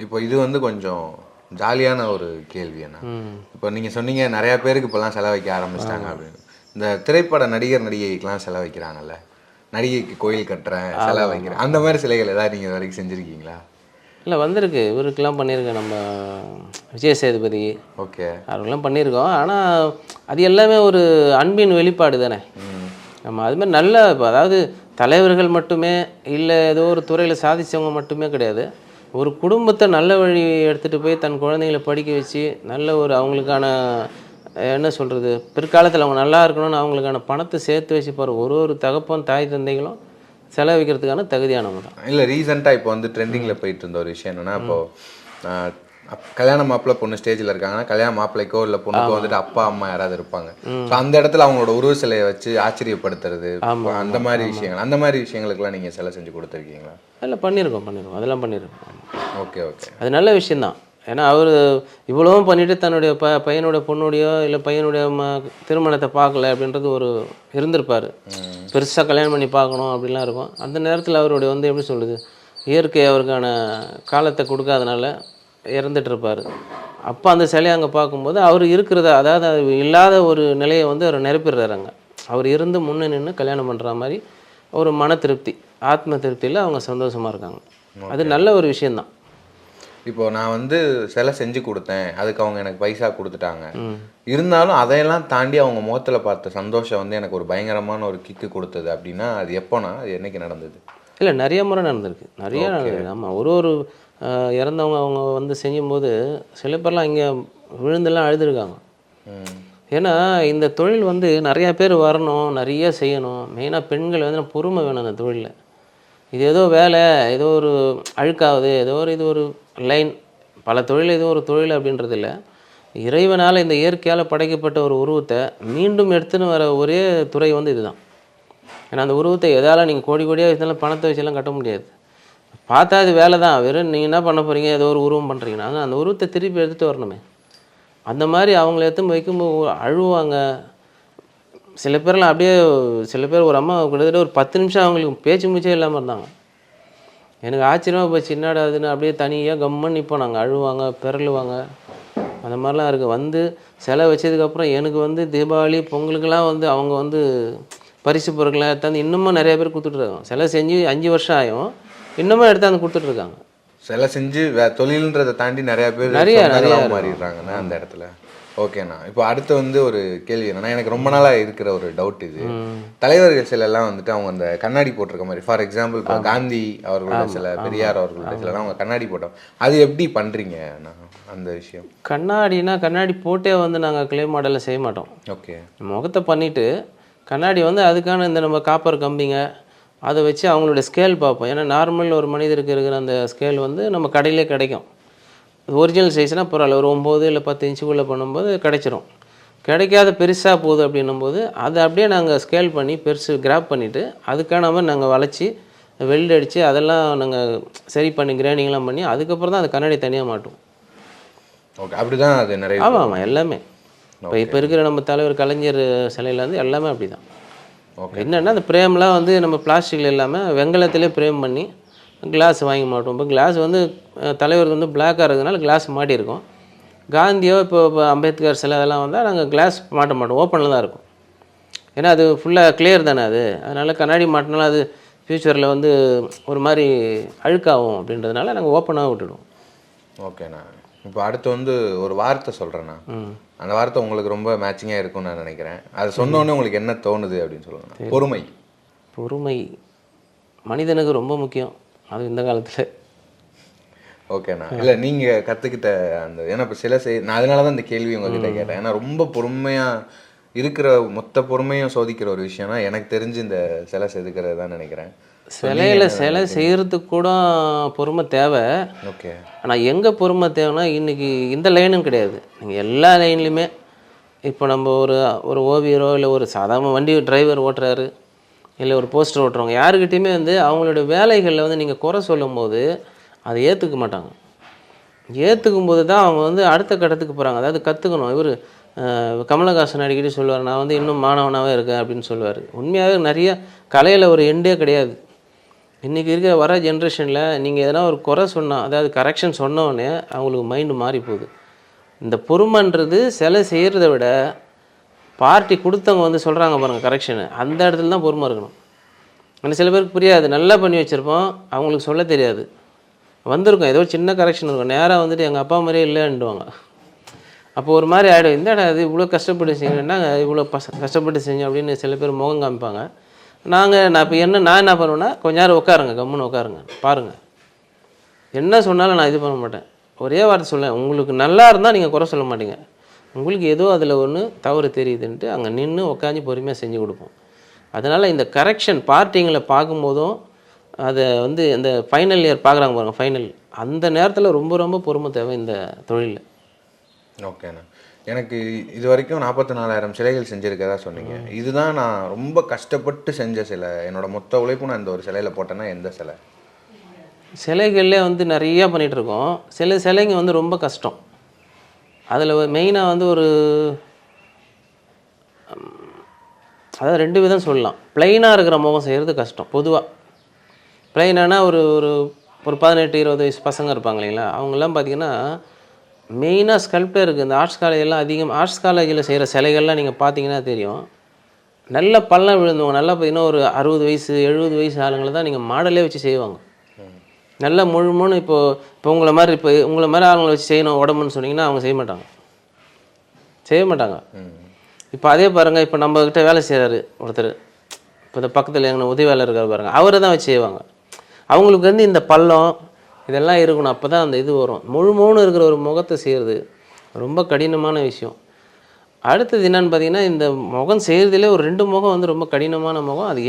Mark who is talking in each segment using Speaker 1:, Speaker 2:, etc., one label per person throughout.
Speaker 1: இப்போ இது வந்து கொஞ்சம் ஜாலியான ஒரு கேள்வி என்ன. இப்போ நீங்கள் சொன்னீங்க நிறையா பேருக்கு இப்போல்லாம் செலவைக்க ஆரம்பிச்சிட்டாங்க அப்படின்னு. இந்த திரைப்பட நடிகர் நடிகைக்கெலாம் செலவைக்கிறாங்கல்ல, நடிகைக்கு கோயில் கட்டுறேன் செலவு வைக்கிறேன், அந்த மாதிரி சிலைகள் ஏதாவது நீங்கள் இது வரைக்கும் செஞ்சுருக்கீங்களா?
Speaker 2: இல்லை வந்திருக்கு, இவருக்கெல்லாம் பண்ணியிருக்கேன். நம்ம விஜய் சேதுபதி
Speaker 1: ஓகே,
Speaker 2: அவருக்கெல்லாம் பண்ணியிருக்கோம். ஆனால் அது எல்லாமே ஒரு அன்பின் வெளிப்பாடு தானே. நம்ம அதுமாதிரி நல்ல இப்போ அதாவது தலைவர்கள் மட்டுமே இல்லை ஏதோ ஒரு துறையில் சாதித்தவங்க மட்டுமே கிடையாது. ஒரு குடும்பத்தை நல்ல வழி எடுத்துகிட்டு போய் தன் குழந்தைங்களை படிக்க வச்சு நல்ல ஒரு அவங்களுக்கான என்ன சொல்கிறது, பிற்காலத்தில் அவங்க நல்லா இருக்கணும்னு அவங்களுக்கான பணத்தை சேர்த்து வச்சு போகிற ஒரு தகப்பன் தாய் தந்தைகளும் செலவிக்கிறதுக்கான தகுதியானவங்க தான்.
Speaker 1: இல்லை ரீசெண்டாக இப்போ வந்து ட்ரெண்டிங்கில் போயிட்டு இருந்த ஒரு விஷயம் என்னென்னா, இப்போது கல்யாண மாப்பிள்ளை பொண்ணு ஸ்டேஜில் இருக்காங்கன்னா கல்யாண மாப்பிள்ளைக்கோ இல்லை பொண்ணுக்கோ வந்துட்டு அப்பா அம்மா யாராவது இருப்பாங்க. ஸோ அந்த இடத்துல அவங்களோட உருவ சிலையை வச்சு ஆச்சரியப்படுத்துறது, அந்த மாதிரி விஷயங்கள், அந்த மாதிரி விஷயங்களுக்குலாம் நீங்கள் சிலை செஞ்சு கொடுத்துருக்கீங்களா?
Speaker 2: இல்லை பண்ணியிருக்கோம், அதெல்லாம் பண்ணியிருக்கோம்.
Speaker 1: ஓகே ஓகே,
Speaker 2: அது நல்ல விஷயந்தான். ஏன்னா அவர் இவ்வளவும் பண்ணிவிட்டு தன்னுடைய பையனுடைய பொண்ணுடையோ இல்லை பையனுடைய திருமணத்தை பார்க்கல அப்படின்றது ஒரு இருந்திருப்பார். பெருசாக கல்யாணம் பண்ணி பார்க்கணும் அப்படின்லாம் இருக்கும். அந்த நேரத்தில் அவருடைய வந்து எப்படி சொல்லுது, இயற்கை அவருக்கான காலத்தை கொடுக்காதனால இறந்துட்டுருப்பார். அப்போ அந்த சிலையை அங்கே பார்க்கும்போது அவர் இருக்கிறத, அதாவது அது இல்லாத ஒரு நிலையை வந்து அவர் நிரப்பிடுறாங்க. அவர் இருந்து முன்னே நின்று கல்யாணம் பண்ணுற மாதிரி ஒரு மன திருப்தி, ஆத்ம திருப்தியில் அவங்க சந்தோஷமாக இருக்காங்க. அது நல்ல ஒரு விஷயந்தான்.
Speaker 1: இப்போ நான் வந்து சிலை செஞ்சு கொடுத்தேன், அதுக்கு அவங்க எனக்கு பைசா கொடுத்துட்டாங்க, இருந்தாலும் அதையெல்லாம் தாண்டி அவங்க முகத்தில் பார்த்த சந்தோஷம் வந்து எனக்கு ஒரு பயங்கரமான ஒரு கிக்கு கொடுத்தது அப்படின்னா அது எப்போனா, அது என்னைக்கு நடந்தது?
Speaker 2: இல்லை நிறைய முறை நடந்திருக்கு, நிறைய நடந்திருக்கு. ஆமாம், ஒரு இறந்தவங்க அவங்க வந்து செய்யும்போது சில பேர்லாம் இங்கே விழுந்தெல்லாம் அழுதுருக்காங்க. ஏன்னா இந்த தொழில் வந்து நிறையா பேர் வரணும், நிறைய செய்யணும். மெயினாக பெண்கள் வந்து பொறுமை வேணும் அந்த தொழிலில். இது ஏதோ வேலை, ஏதோ ஒரு அழுக்காகுது, ஏதோ ஒரு இது ஒரு லைன், பல தொழில் ஏதோ ஒரு தொழில் அப்படின்றது இல்லை. இறைவனால் இந்த இயற்கையால் படைக்கப்பட்ட ஒரு உருவத்தை மீண்டும் எடுத்துன்னு வர ஒரே துறை வந்து இதுதான். ஏன்னா அந்த உருவத்தை எதால் நீங்கள் கோடி கோடியாக வச்சாலும் பணத்தை வச்செல்லாம் கட்ட முடியாது. பார்த்தா இது வேலை தான், வெறும் நீங்கள் என்ன பண்ண போகிறீங்க, ஏதோ ஒரு உருவம் பண்ணுறீங்கன்னா அந்த உருவத்தை திருப்பி எடுத்துகிட்டு வரணுமே. அந்த மாதிரி அவங்கள எடுத்து வைக்கும்போது அழுவாங்க. சில பேர்லாம் அப்படியே, சில பேர் ஒரு அம்மா கிட்டத்தட்ட ஒரு 10 நிமிஷம் அவங்களுக்கு பேச்சு மூச்சே இல்லாமல் இருந்தாங்க. எனக்கு ஆச்சரியமாக போச்சு, என்னடா அதுன்னு. அப்படியே தனியாக கம்மன்னு நிற்போம் நாங்கள், அழுவாங்க, பிறழுவாங்க, அந்த மாதிரிலாம் இருக்குது. வந்து சிலை வச்சதுக்கப்புறம் எனக்கு வந்து தீபாவளி பொங்கலுக்கெல்லாம் வந்து அவங்க வந்து பரிசு பொருட்களை எடுத்தாந்து இன்னமும் நிறைய பேர் கொடுத்துட்ருக்காங்க. சிலை செஞ்சு 5 வருஷம் ஆகும், இன்னமும் எடுத்தாந்து கொடுத்துட்ருக்காங்க.
Speaker 1: சிலை செஞ்சு தொழில்ன்றதை தாண்டி நிறையா பேர் நிறைய மாறிடுறாங்கண்ணா அந்த இடத்துல. ஓகேண்ணா, இப்போ அடுத்து வந்து ஒரு கேள்வி என்னன்னா, எனக்கு ரொம்ப நாளாக இருக்கிற ஒரு டவுட் இது. தலைவர்கள் சிலைலாம் வந்துட்டு அவங்க அந்த கண்ணாடி போட்டிருக்க மாதிரி, ஃபார் எக்ஸாம்பிள் இப்போ காந்தி அவர்களோட சிலை, பெரியார் அவர்களோட சிலைலாம் அவங்க கண்ணாடி போட்டோம், அது எப்படி பண்ணுறீங்க அந்த விஷயம்?
Speaker 2: கண்ணாடினா கண்ணாடி போட்டே வந்து நாங்கள் கிளே மாடலில் செய்ய மாட்டோம்.
Speaker 1: ஓகே,
Speaker 2: முகத்தை பண்ணிவிட்டு கண்ணாடி வந்து அதுக்கான இந்த நம்ம காப்பர் கம்பிங்க அதை வச்சு அவங்களுடைய ஸ்கேல் பார்ப்போம். ஏன்னா நார்மல் ஒரு மனிதருக்கு இருக்கிற அந்த ஸ்கேல் வந்து நம்ம கடையிலே கிடைக்கும். ஒரிஜினல் சைஸ்னால் பரவாயில்ல, ஒரு 9 இல்லை 10 இன்ச்சுக்குள்ளே பண்ணும்போது கிடைச்சிரும். கிடைக்காத பெருசாக போகுது அப்படின்னும்போது அதை அப்படியே நாங்கள் ஸ்கேல் பண்ணி பெருசு கிராப் பண்ணிவிட்டு அதுக்கான மாதிரி நாங்கள் வளைச்சி வெல்டு அடித்து அதெல்லாம் நாங்கள் சரி பண்ணி கிரைண்டிங்லாம் பண்ணி அதுக்கப்புறம் தான் அந்த கண்ணாடி தனியாக மாட்டோம்.
Speaker 1: ஓகே, அப்படி தான் அது நிறைய.
Speaker 2: ஆமாம் எல்லாமே இப்போ இருக்கிற நம்ம தலைவர் கலைஞர் சிலையில் வந்து எல்லாமே அப்படி தான். என்னென்னா அந்த பிரேம்லாம் வந்து நம்ம பிளாஸ்டிக்கில் இல்லாமல் வெங்கலத்திலே பிரேம் பண்ணி கிளாஸ் வாங்கி மாட்டோம். இப்போ கிளாஸ் வந்து தலைவர் வந்து பிளாக்காக இருக்கிறதுனால கிளாஸ் மாட்டியிருக்கோம். காந்தியோ இப்போ அம்பேத்கர் சிலை அதெல்லாம் வந்தால் நாங்கள் கிளாஸ் மாட்ட மாட்டோம், ஓப்பனில் தான் இருக்கும். ஏன்னா அது ஃபுல்லாக கிளியர் தானே அது, அதனால் கண்ணாடி மாட்டினாலும் அது ஃப்யூச்சரில் வந்து ஒரு மாதிரி அழுக்காகும் அப்படின்றதுனால நாங்கள் ஓப்பனாக விட்டுடுவோம்.
Speaker 1: ஓகேண்ணா, இப்போ அடுத்து வந்து ஒரு வார்த்தை சொல்கிறேண்ணா, அந்த வார்த்தை உங்களுக்கு ரொம்ப மேட்சிங்காக இருக்கும்னு நான் நினைக்கிறேன். அது சொன்னோன்னே உங்களுக்கு என்ன தோணுது அப்படின்னு சொல்லுங்கள். பொறுமை.
Speaker 2: பொறுமை மனிதனுக்கு ரொம்ப முக்கியம், அது இந்த காலத்தில்.
Speaker 1: ஓகேண்ணா, இல்லை நீங்கள் கற்றுக்கிட்ட அந்த, ஏன்னா இப்போ சில நான் அதனால தான் இந்த கேள்வி உங்ககிட்ட கேட்டேன். ஏன்னா ரொம்ப பொறுமையாக இருக்கிற மொத்த பொறுமையும் சோதிக்கிற ஒரு விஷயம்னா எனக்கு தெரிஞ்சு இந்த சிலை செதுக்கிறது தான் நினைக்கிறேன்.
Speaker 2: சிலையில் சிலை செய்கிறதுக்கு கூட பொறுமை தேவை.
Speaker 1: ஓகே, ஆனால்
Speaker 2: எங்கே பொறுமை தேவைன்னா இன்றைக்கி இந்த லைனும் கிடையாது, நீங்கள் எல்லா லைன்லையுமே. இப்போ நம்ம ஒரு ஓவியரோ இல்லை ஒரு சாதாரண வண்டி டிரைவர் ஓட்டுறாரு இல்லை ஒரு போஸ்டர் ஓட்டுறவங்க யாருக்கிட்டையுமே வந்து அவங்களுடைய வேலைகளில் வந்து நீங்கள் குறை சொல்லும் போது அதை ஏற்றுக்க மாட்டாங்க. ஏற்றுக்கும் போது தான் அவங்க வந்து அடுத்த கட்டத்துக்கு போகிறாங்க. அதாவது கற்றுக்கணும். இவர் கமலஹாசன் அடிக்கடி சொல்லுவார், நான் வந்து இன்னும் மாணவனாகவே இருக்கேன் அப்படின்னு சொல்லுவார். உண்மையாகவே நிறைய கலையில் ஒரு எண்டே கிடையாது. இன்றைக்கி இருக்க வர ஜென்ரேஷனில் நீங்கள் எதனா ஒரு குறை சொன்னால், அதாவது கரெக்ஷன் சொன்னோடனே அவங்களுக்கு மைண்டு மாறி போகுது. இந்த பொறுமைன்றது சிலை செய்கிறத விட பார்ட்டி கொடுத்தவங்க வந்து சொல்கிறாங்க பாருங்கள் கரெக்ஷனு, அந்த இடத்துல தான் பொறுமை இருக்கணும். ஆனால் சில பேருக்கு புரியாது, நல்லா பண்ணி வச்சுருப்போம், அவங்களுக்கு சொல்ல தெரியாது. வந்திருக்கும் ஏதோ சின்ன கரெக்ஷன் இருக்கும், நேராக வந்துட்டு எங்கள் அப்பா மாதிரியே இல்லைன்னுவாங்க. அப்போ ஒரு மாதிரி ஆகிடும், இந்த இடம் அது இவ்வளோ கஷ்டப்பட்டு செய்யணுன்னா இவ்வளோ கஷ்டப்பட்டு செஞ்சோம் அப்படின்னு சில பேர் முகம் காமிப்பாங்க. நான் இப்போ நான் என்ன பண்ணுவேன்னா, கொஞ்ச நேரம் உட்காருங்க, கம்முன்னு உட்காருங்க, பாருங்கள். என்ன சொன்னாலும் நான் இது பண்ண மாட்டேன். ஒரே வார்த்தை சொல்லேன், உங்களுக்கு நல்லா இருந்தால் நீங்கள் குறை சொல்ல மாட்டீங்க, உங்களுக்கு ஏதோ அதில் ஒன்று தவறு தெரியுதுன்ட்டு அங்கே நின்று உட்காந்து பொறுமையாக செஞ்சு கொடுப்போம். அதனால் இந்த கரெக்ஷன் பார்ட்டிங்களை பார்க்கும்போதும் அதை வந்து இந்த ஃபைனல் இயர் பார்க்குறாங்க பாருங்கள், ஃபைனல் அந்த நேரத்தில் ரொம்ப ரொம்ப பொறுமை தேவை இந்த தொழிலில்.
Speaker 1: ஓகேண்ணா, எனக்கு இது வரைக்கும் 44,000 சிலைகள் செஞ்சுருக்கதா சொன்னீங்க. இதுதான் நான் ரொம்ப கஷ்டப்பட்டு செஞ்ச சிலை, என்னோட மொத்த உழைப்பு நான் இந்த ஒரு சிலையில் போட்டேன்னா எந்த சிலை?
Speaker 2: சிலைகள்லே வந்து நிறையா பண்ணிகிட்ருக்கோம். சில சிலைங்க வந்து ரொம்ப கஷ்டம். அதில் மெயினாக வந்து ஒரு அதாவது 2 விதம் சொல்லலாம். ப்ளைனாக இருக்கிற முகம் செய்கிறது கஷ்டம். பொதுவாக ப்ளைனானா ஒரு ஒரு ஒரு 18-20 வயசு பசங்க இருப்பாங்க இல்லைங்களா, அவங்கெல்லாம் பார்த்திங்கன்னா மெயினாக ஸ்கல்ப்டர் இருக்குது. இந்த ஆர்ட்ஸ் காலேஜெல்லாம் ஆர்ட்ஸ் காலேஜில் செய்கிற சிலைகள்லாம் நீங்கள் பார்த்தீங்கன்னா தெரியும், நல்ல பள்ளம் விழுந்தவங்க, நல்லா பார்த்தீங்கன்னா ஒரு 60 வயசு 70 வயசு ஆளுங்களை தான் நீங்கள் மாடலே வச்சு செய்வாங்க. நல்லா முழுமுன்னு இப்போ உங்களை மாதிரி ஆளுங்களை வச்சு செய்யணும் உடம்புன்னு சொன்னீங்கன்னா அவங்க செய்ய மாட்டாங்க. இப்போ அதே பாருங்கள், இப்போ நம்மக்கிட்ட வேலை செய்கிறாரு ஒருத்தர், இப்போ இந்த பக்கத்தில் எங்கே உதவி வேலை இருக்கார் பாருங்கள், அவரை தான் வச்சு செய்வாங்க. அவங்களுக்கு வந்து இந்த பள்ளம் இதெல்லாம் இருக்கணும், அப்போ தான் அந்த இது வரும். முழுமுன்னு இருக்கிற ஒரு முகத்தை செய்கிறது ரொம்ப கடினமான விஷயம். அடுத்தது என்னென்னு பார்த்தீங்கன்னா, இந்த முகம் செய்கிறதுலே ஒரு 2 முகம் வந்து ரொம்ப கடினமான முகம். அது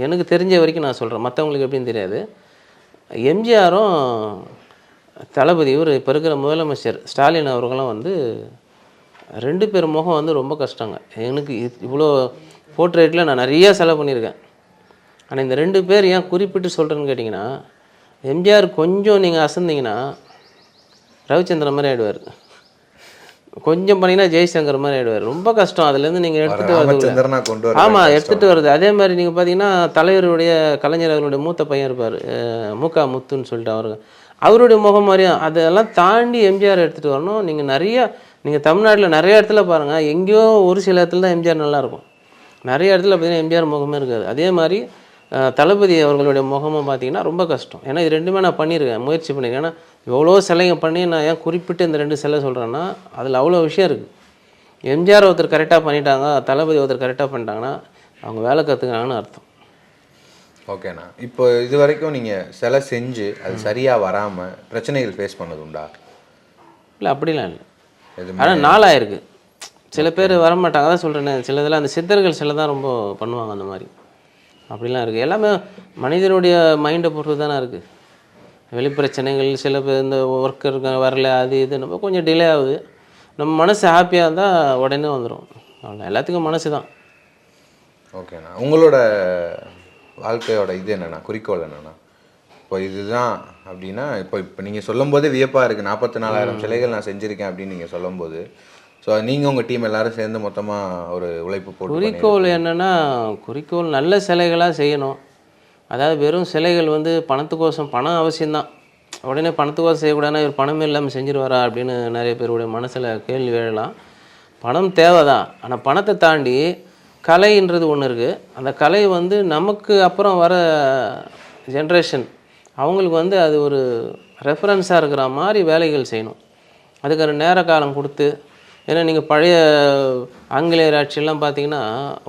Speaker 2: எனக்கு தெரிஞ்ச வரைக்கும் நான் சொல்கிறேன், மற்றவங்களுக்கு எப்படின்னு தெரியாது. எம்ஜிஆரும் தளபதி இவர் இப்போ இருக்கிற முதலமைச்சர் ஸ்டாலின் அவர்களும் வந்து 2 பேர் முகம் வந்து ரொம்ப கஷ்டங்க. எனக்கு இவ்வளோ போர்ட்ரேட்டில் நான் நிறையா செலவு பண்ணியிருக்கேன். ஆனால் இந்த 2 பேர் ஏன் குறிப்பிட்டு சொல்கிறேன்னு கேட்டிங்கன்னா, எம்ஜிஆர் கொஞ்சம் நீங்கள் அசந்திங்கன்னா ரவிச்சந்திரன் மாதிரி ஆகிடுவார், கொஞ்சம் பண்ணிங்கன்னா ஜெய்சங்கர் மாதிரி ஆகிடுவார். ரொம்ப கஷ்டம் அதுலேருந்து நீங்கள் எடுத்துகிட்டு வருது. ஆமாம், எடுத்துகிட்டு வருது. அதே மாதிரி நீங்கள் பார்த்தீங்கன்னா தலைவருடைய கலைஞர் அவர்களுடைய மூத்த பையன் இருப்பார், மூக்கா முத்துன்னு சொல்லிட்டு அவருடைய முகம் மாதிரியும் அதெல்லாம் தாண்டி எம்ஜிஆர் எடுத்துகிட்டு வரணும். நீங்கள் தமிழ்நாட்டில் நிறைய இடத்துல பாருங்கள், எங்கேயோ ஒரு சில இடத்துல தான் எம்ஜிஆர் நல்லாயிருக்கும், நிறைய இடத்துல பார்த்தீங்கன்னா எம்ஜிஆர் முகமே இருக்காது. அதே மாதிரி தளபதி அவர்களுடைய முகமும் பார்த்திங்கன்னா ரொம்ப கஷ்டம். ஏன்னா இது 2மே நான் பண்ணியிருக்கேன், முயற்சி பண்ணியிருக்கேன். ஏன்னா எவ்வளோ சிலைங்க பண்ணி நான் ஏன் குறிப்பிட்டு இந்த 2 சிலை சொல்கிறேன்னா, அதில் அவ்வளோ விஷயம் இருக்குது. எம்ஜிஆர் ஒருத்தர் கரெக்டாக பண்ணிட்டாங்க, தளபதி ஒருத்தர் கரெக்டாக பண்ணிட்டாங்கன்னா அவங்க வேலை கற்றுக்கிறாங்கன்னு அர்த்தம்.
Speaker 1: ஓகேண்ணா, இப்போ இது வரைக்கும் நீங்கள் சிலை செஞ்சு அது சரியாக வராமல் பிரச்சனைகள் ஃபேஸ் பண்ணது உண்டா?
Speaker 2: இல்லை, அப்படிலாம் இல்லை. ஆனால் நாளாயிருக்கு. சில பேர் வரமாட்டாங்க, அதான் சொல்கிறேன்னு. சில இதில் அந்த சித்தர்கள் சில தான் ரொம்ப பண்ணுவாங்க அந்த மாதிரி, அப்படிலாம் இருக்குது. எல்லாமே மனிதனுடைய மைண்டை பொறுத்து தானே இருக்குது. வெளிப்பிரச்சனைகள் சில பேர் இந்த ஒர்க்கர் வரல, அது இது நம்ம கொஞ்சம் டிலே ஆகுது. நம்ம மனசு ஹாப்பியாக இருந்தால் உடனே வந்துடும். அவ்வளோ, எல்லாத்துக்கும் மனசு தான்.
Speaker 1: ஓகேண்ணா, உங்களோட வாழ்க்கையோட இது என்னென்னா, குறிக்கோள் என்னென்னா, இப்போ இதுதான் அப்படின்னா, இப்போ நீங்கள் சொல்லும் போதே வியப்பாக இருக்குது. 44,000 சிலைகள் நான் செஞ்சுருக்கேன் அப்படின்னு நீங்கள் சொல்லும்போது, ஸோ நீங்கள் உங்கள் டீம் எல்லோரும் சேர்ந்து மொத்தமாக ஒரு உழைப்பு போட்டு
Speaker 2: குறிக்கோள் என்னென்னா, குறிக்கோள் நல்ல சிலைகளாக செய்யணும். அதாவது வெறும் சிலைகள் வந்து பணத்துக்கோசம், பணம் அவசியம்தான், உடனே பணத்துக்கோசம் செய்யக்கூடாதுன்னா இவர் பணமே இல்லாமல் செஞ்சுருவாரா அப்படின்னு நிறைய பேருடைய மனசில் கேள்வி எழலாம். பணம் தேவை தான், ஆனால் பணத்தை தாண்டி கலைன்றது ஒன்று இருக்குது. அந்த கலை வந்து நமக்கு அப்புறம் வர ஜென்ரேஷன் அவங்களுக்கு வந்து அது ஒரு ரெஃபரன்ஸாக இருக்கிற மாதிரி வேலைகள் செய்யணும். அதுக்கான நேர காலம் கொடுத்து, ஏன்னா நீங்கள் பழைய ஆங்கிலேயர் ஆட்சியெல்லாம் பார்த்தீங்கன்னா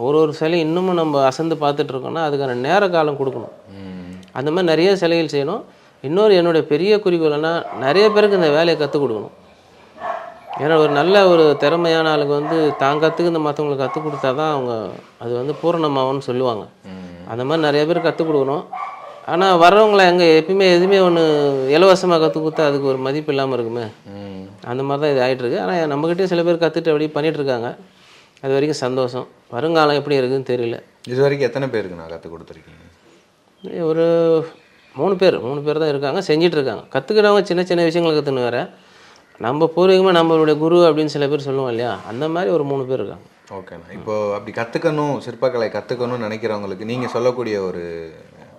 Speaker 2: ஒரு சிலை இன்னமும் நம்ம அசந்து பார்த்துட்ருக்கோன்னா அதுக்கான நேர காலம் கொடுக்கணும். அந்த மாதிரி நிறைய சிலைகள் செய்யணும். இன்னொரு என்னுடைய பெரிய குறிக்கோள்னா, நிறைய பேருக்கு இந்த வேலையை கற்றுக் கொடுக்கணும். ஏன்னா ஒரு நல்ல ஒரு திறமையான ஆளுக்கு வந்து தான் கற்றுக்கு மற்றவங்களுக்கு கற்றுக் கொடுத்தா தான் அவங்க அது வந்து பூரணமாகும்னு சொல்லுவாங்க. அந்த மாதிரி நிறைய பேர் கற்றுக் கொடுக்கணும். ஆனால் வர்றவங்கள எப்பயுமே எதுவுமே ஒன்று இலவசமாக கற்றுக் கொடுத்தா அதுக்கு ஒரு மதிப்பு இல்லாமல் இருக்குமே, அந்த மாதிரி தான் இது ஆகிட்டுருக்கு. ஆனால் நம்மக்கிட்டே சில பேர் கற்றுட்டு அப்படி பண்ணிகிட்ருக்காங்க. அது வரைக்கும் சந்தோஷம். வருங்காலம் எப்படி இருக்குதுன்னு தெரியல.
Speaker 1: இது வரைக்கும் எத்தனை பேருக்கு நான் கற்றுக் கொடுத்துருக்கீங்க?
Speaker 2: ஒரு 3 பேர் தான் இருக்காங்க, செஞ்சிட்ருக்காங்க. கற்றுக்கிறவங்க சின்ன சின்ன விஷயங்களை கற்றுன்னு வேறு. நம்ம பூர்வீகமாக நம்மளுடைய குரு அப்படின்னு சில பேர் சொல்லுவோம் இல்லையா, அந்த மாதிரி ஒரு 3 பேர் இருக்காங்க.
Speaker 1: ஓகேண்ணா, இப்போது அப்படி கற்றுக்கணும், சிற்பக்கலை கற்றுக்கணும்னு நினைக்கிறவங்களுக்கு நீங்கள் சொல்லக்கூடிய ஒரு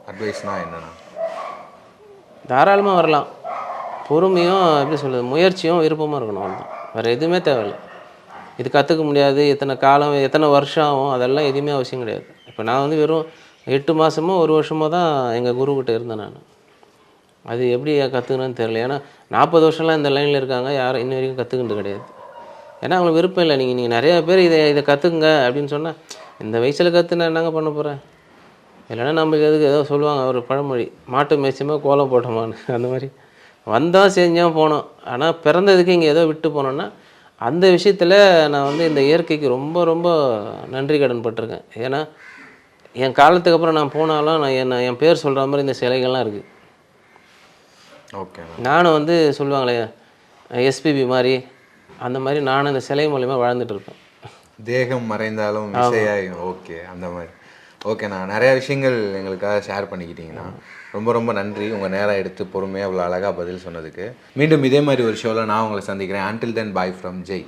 Speaker 1: அட்வைஸ்னால் என்னண்ணா?
Speaker 2: தாராளமாக வரலாம். பொறுமையும் எப்படி சொல்கிறது, முயற்சியும் விருப்பமாக இருக்கணும், அவ்வளோதான். வேறு எதுவுமே தேவையில்லை. இது கற்றுக்க முடியாது, எத்தனை காலம் எத்தனை வருஷம் ஆகும், அதெல்லாம் எதுவுமே அவசியம் கிடையாது. இப்போ நான் வந்து வெறும் 8 மாதமோ 1 வருஷமோ தான் எங்கள் குருக்கிட்ட இருந்தேன் நான். அது எப்படி கற்றுக்கணும்னு தெரியல. ஏன்னா 40 வருஷம்லாம் இந்த லைனில் இருக்காங்க, யாரும் இன்ன வரைக்கும் கற்றுக்கிட்டு கிடையாது. ஏன்னா அவங்களுக்கு விருப்பம் இல்லை. நீங்கள் நிறையா பேர் இதை கற்றுக்குங்க அப்படின்னு சொன்னால், இந்த வயசில் கற்று நான் என்னங்க பண்ண போகிறேன்? இல்லைன்னா நம்மளுக்கு எதுக்கு ஏதோ சொல்லுவாங்க ஒரு பழமொழி, மாட்டு மேய்ச்சமா கோலம் போட்டோமான்னு. அந்த மாதிரி வந்தோம் செஞ்சோம் போனோம். ஆனால் பிறந்ததுக்கு இங்கே ஏதோ விட்டு போனோன்னா, அந்த விஷயத்தில் நான் வந்து இந்த இயற்கைக்கு ரொம்ப ரொம்ப நன்றி கடன் பட்டிருக்கேன். ஏன்னா என் காலத்துக்கு அப்புறம் நான் போனாலும் என் பேர் சொல்கிற மாதிரி இந்த சிலைகள்லாம் இருக்குது.
Speaker 1: ஓகே.
Speaker 2: நானும் வந்து சொல்லுவாங்களே எஸ்பிபி மாதிரி, அந்த மாதிரி நானும் இந்த சிலை மூலிமா வாழ்ந்துட்டு இருப்பேன்.
Speaker 1: தேகம் மறைந்தாலும் இசையாயும். ஓகே, அந்த மாதிரி. ஓகேண்ணா, நிறையா விஷயங்கள் எங்களுக்காக ஷேர் பண்ணிக்கிட்டீங்கண்ணா. ரொம்ப ரொம்ப நன்றி உங்கள் நேரம் எடுத்து பொறுமையாக அவ்வளோ அழகாக பதில் சொன்னதுக்கு. மீண்டும் இதே மாதிரி ஒரு ஷோவில் நான் உங்களை சந்திக்கிறேன். Until then, bye from Jay.